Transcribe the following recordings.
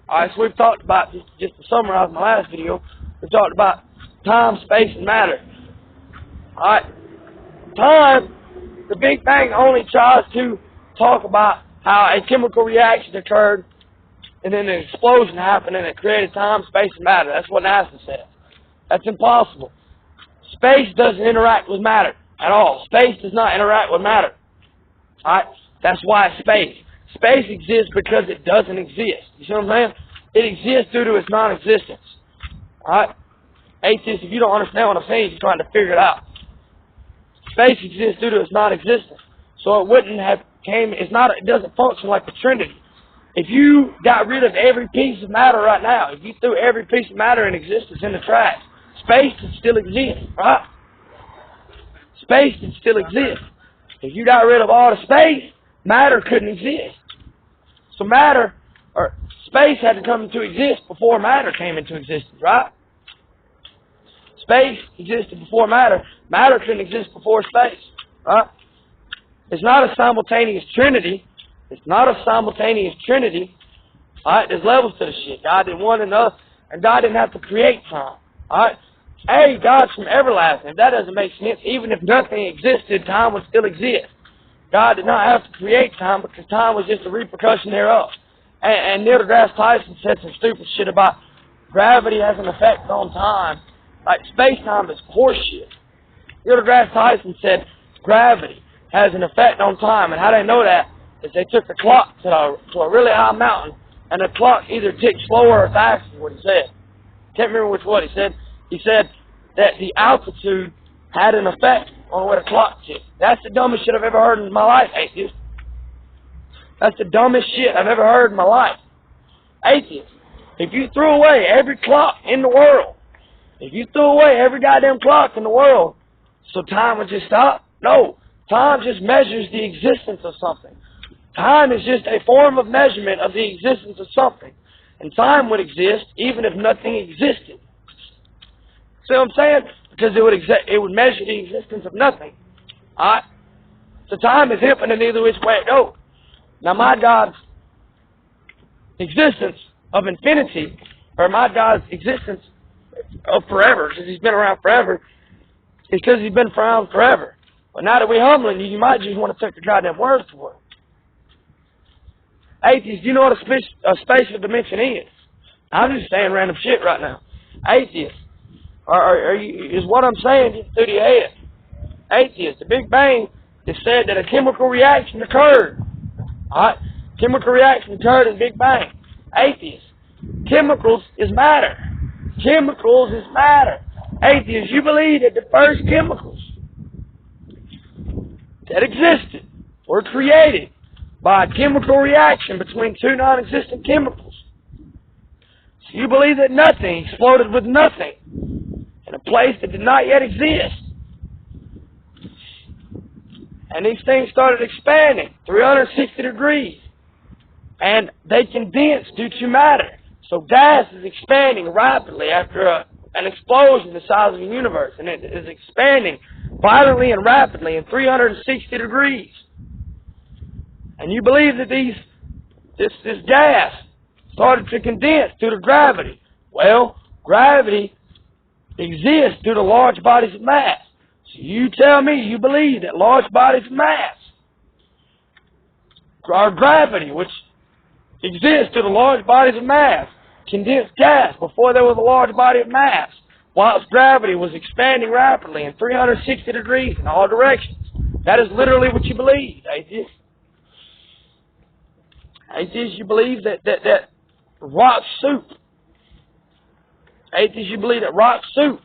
Alright, so we've talked about, just to summarize my last video, we've talked about time, space, and matter. Alright, time, the Big Bang only tries to talk about how a chemical reaction occurred and then an explosion happened and it created time, space, and matter. That's what NASA says. That's impossible. Space doesn't interact with matter at all. Space does not interact with matter. Alright? That's why it's space. Space exists because it doesn't exist. You see what I'm saying? It exists due to its non-existence. Alright? Atheists, if you don't understand what I'm saying, you're trying to figure it out. Space exists due to its non-existence. So it wouldn't have it doesn't function like the Trinity. If you got rid of every piece of matter right now, if you threw every piece of matter in existence in the trash, space would still exist, right? Space would still exist. If you got rid of all the space, matter couldn't exist. So space had to come into existence before matter came into existence, right? Space existed before matter. Matter couldn't exist before space, right? It's not a simultaneous trinity. It's not a simultaneous trinity. Alright, there's levels to the shit. God did one and another, and God didn't have to create time. Alright? Hey, God's from everlasting. If that doesn't make sense, even if nothing existed, time would still exist. God did not have to create time because time was just a repercussion thereof. And Neil deGrasse Tyson said some stupid shit about gravity has an effect on time. Like, space-time is horseshit. Neil deGrasse Tyson said gravity has an effect on time, and how they know that is they took the clock to a really high mountain, and the clock either ticked slower or faster, is what he said. Can't remember which one he said. He said that the altitude had an effect on where the clock ticked. That's the dumbest shit I've ever heard in my life, atheist. That's the dumbest shit I've ever heard in my life. Atheist, if you threw away every clock in the world, if you threw away every goddamn clock in the world, so time would just stop? No. Time just measures the existence of something. Time is just a form of measurement of the existence of something. And time would exist even if nothing existed. See what I'm saying? Because it would measure the existence of nothing. Alright? So time is infinite either which way it goes. Now my God's existence of infinity, or my God's existence of forever, because He's been around forever, is because He's been around forever. But now that we're humbling you, you might just want to take the goddamn words for it. Atheists, do you know what a spatial dimension is? I'm just saying random shit right now. Atheists, is what I'm saying just through your head. Atheists, the Big Bang has said that a chemical reaction occurred. Alright? Chemical reaction occurred in the Big Bang. Atheists, chemicals is matter. Chemicals is matter. Atheists, you believe that the first chemicals that existed were created by a chemical reaction between two non-existent chemicals. So you believe that nothing exploded with nothing in a place that did not yet exist. And these things started expanding 360 degrees. And they condensed due to matter. So gas is expanding rapidly after an explosion the size of the universe. And it is expanding violently and rapidly in 360 degrees. And you believe that this gas started to condense due to gravity. Well, gravity exists due to large bodies of mass. So you tell me you believe that large bodies of mass, or gravity, which exists due to large bodies of mass, condensed gas before there was a large body of mass, whilst gravity was expanding rapidly in 360 degrees in all directions. That is literally what you believe, atheists. Atheists, you believe that rock soup. Atheists, you believe that rock soup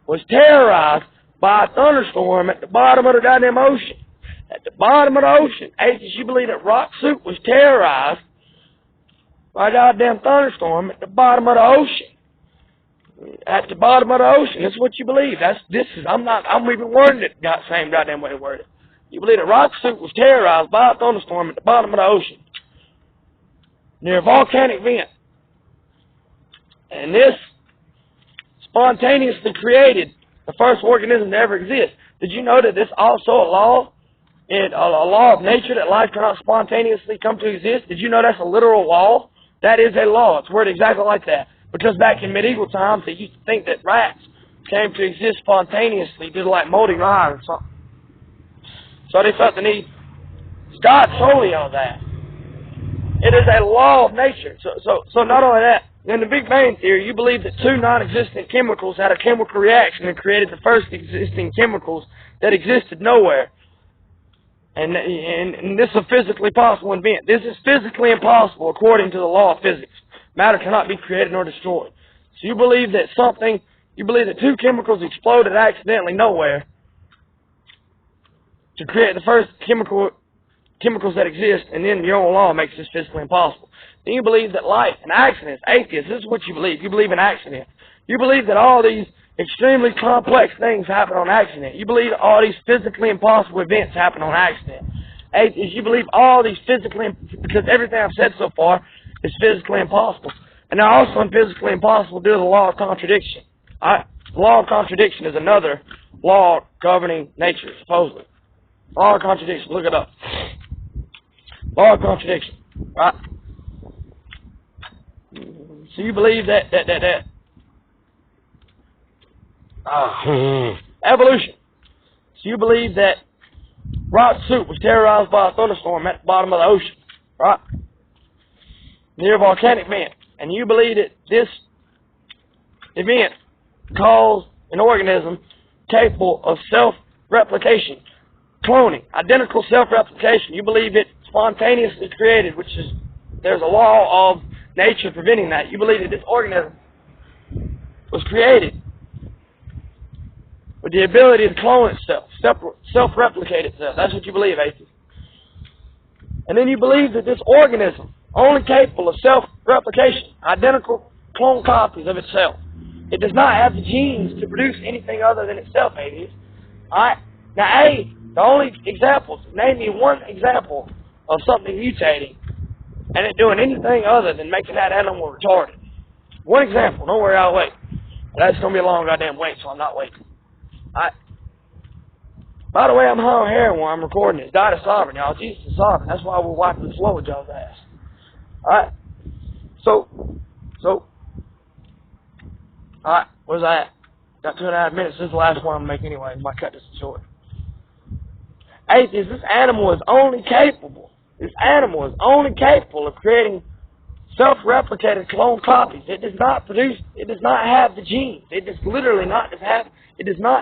was terrorized by a thunderstorm at the bottom of the goddamn ocean. At the bottom of the ocean. Atheists, you believe that rock soup was terrorized by a goddamn thunderstorm at the bottom of the ocean. At the bottom of the ocean. That's what you believe. I'm even wording it the same goddamn way to word it. You believe that rock soup was terrorized by a thunderstorm at the bottom of the ocean, near a volcanic vent. And this spontaneously created the first organism to ever exist. Did you know that this also a law? A law of nature that life cannot spontaneously come to exist? Did you know that's a literal law That is a law. It's worded exactly like that. Because back in medieval times, they used to think that rats came to exist spontaneously, just like moldy rye or something. So they felt the need. God told you all that. It is a law of nature. So not only that, in the Big Bang Theory, you believe that two non-existent chemicals had a chemical reaction and created the first existing chemicals that existed nowhere. And this is a physically possible event. This is physically impossible according to the law of physics. Matter cannot be created nor destroyed. So you believe that two chemicals exploded accidentally nowhere to create the first chemicals that exist, and then your own law makes this physically impossible. Then you believe that life and accidents, atheists, this is what you believe. You believe in accidents. You believe that all these extremely complex things happen on accident. You believe all these physically impossible events happen on accident. Atheists, you believe all these because everything I've said so far is physically impossible. And they're also physically impossible due to the law of contradiction. The law of contradiction is another law governing nature, supposedly. Law of contradiction, look it up. Law of contradiction, right? So you believe that evolution. So you believe that rock soup was terrorized by a thunderstorm at the bottom of the ocean, right? Near a volcanic vent. And you believe that this event caused an organism capable of self-replication, cloning, identical self-replication. You believe it spontaneously created, there's a law of nature preventing that. You believe that this organism was created with the ability to clone itself, self-replicate itself. That's what you believe, atheists. And then you believe that this organism, only capable of self-replication, identical clone copies of itself, it does not have the genes to produce anything other than itself, atheists. Alright? Now, the only examples, name me one example of something mutating and it doing anything other than making that animal retarded. One example. Don't worry, I'll wait. That's going to be a long goddamn wait, so I'm not waiting. Alright? By the way, I'm high on heroin while I'm recording this. God is sovereign, y'all. Jesus is sovereign. That's why we're wiping the floor with y'all's ass. Alright? So, alright, where's that at? Got 2.5 minutes. This is the last one I'm going to make anyway. I might cut this short. Atheists, this animal is only capable of creating self-replicated clone copies. It does not have the genes. It does not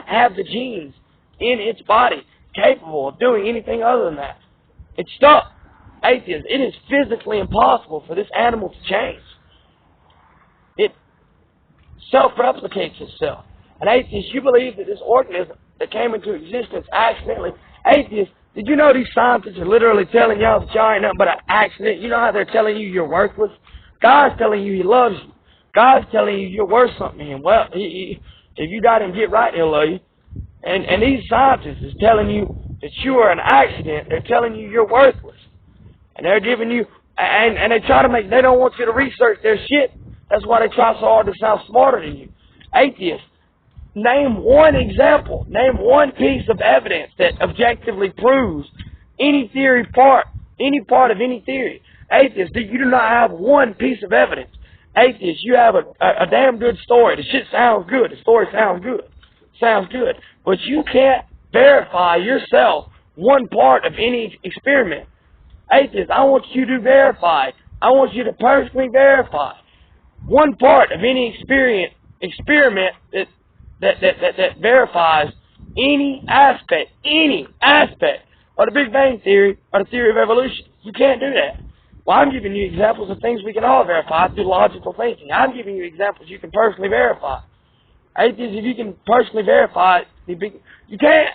have the genes in its body capable of doing anything other than that. It's stuck. Atheists, it is physically impossible for this animal to change. It self-replicates itself. And atheists, you believe that this organism that came into existence accidentally. Atheists, did you know these scientists are literally telling y'all that y'all ain't nothing but an accident? You know how they're telling you you're worthless? God's telling you He loves you. God's telling you you're worth something. And well, if you got Him get right, He'll love you. And these scientists is telling you that you are an accident. They're telling you you're worthless. And they're giving you, and they they don't want you to research their shit. That's why they try so hard to sound smarter than you. Atheists, name one example, name one piece of evidence that objectively proves any part of any theory. Atheists, you do not have one piece of evidence. Atheists, you have a damn good story. The shit sounds good. The story sounds good. But you can't verify yourself one part of any experiment. Atheists, I want you to verify. I want you to personally verify one part of any experiment that verifies any aspect of the Big Bang Theory or the theory of evolution. You can't do that. Well, I'm giving you examples of things we can all verify through logical thinking. I'm giving you examples you can personally verify. Atheists, if you can personally verify it, you can't.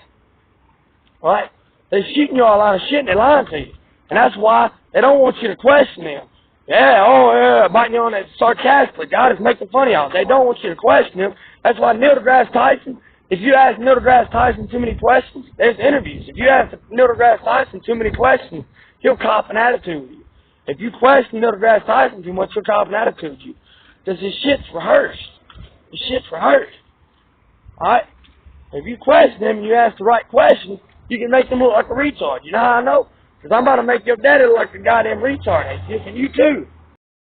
Right? They're shooting you all out of shit and they're lying to you. And that's why they don't want you to question them. Yeah, biting you on that sarcastically. God is making fun of y'all. They don't want you to question him. That's why Neil deGrasse Tyson, if you ask Neil deGrasse Tyson too many questions, there's interviews. If you ask Neil deGrasse Tyson too many questions, he'll cop an attitude with you. If you question Neil deGrasse Tyson too much, he'll cop an attitude with you. Because his shit's rehearsed. His shit's rehearsed. Alright? If you question him and you ask the right questions, you can make him look like a retard. You know how I know? Because I'm about to make your daddy look like a goddamn retard, atheist, and you too.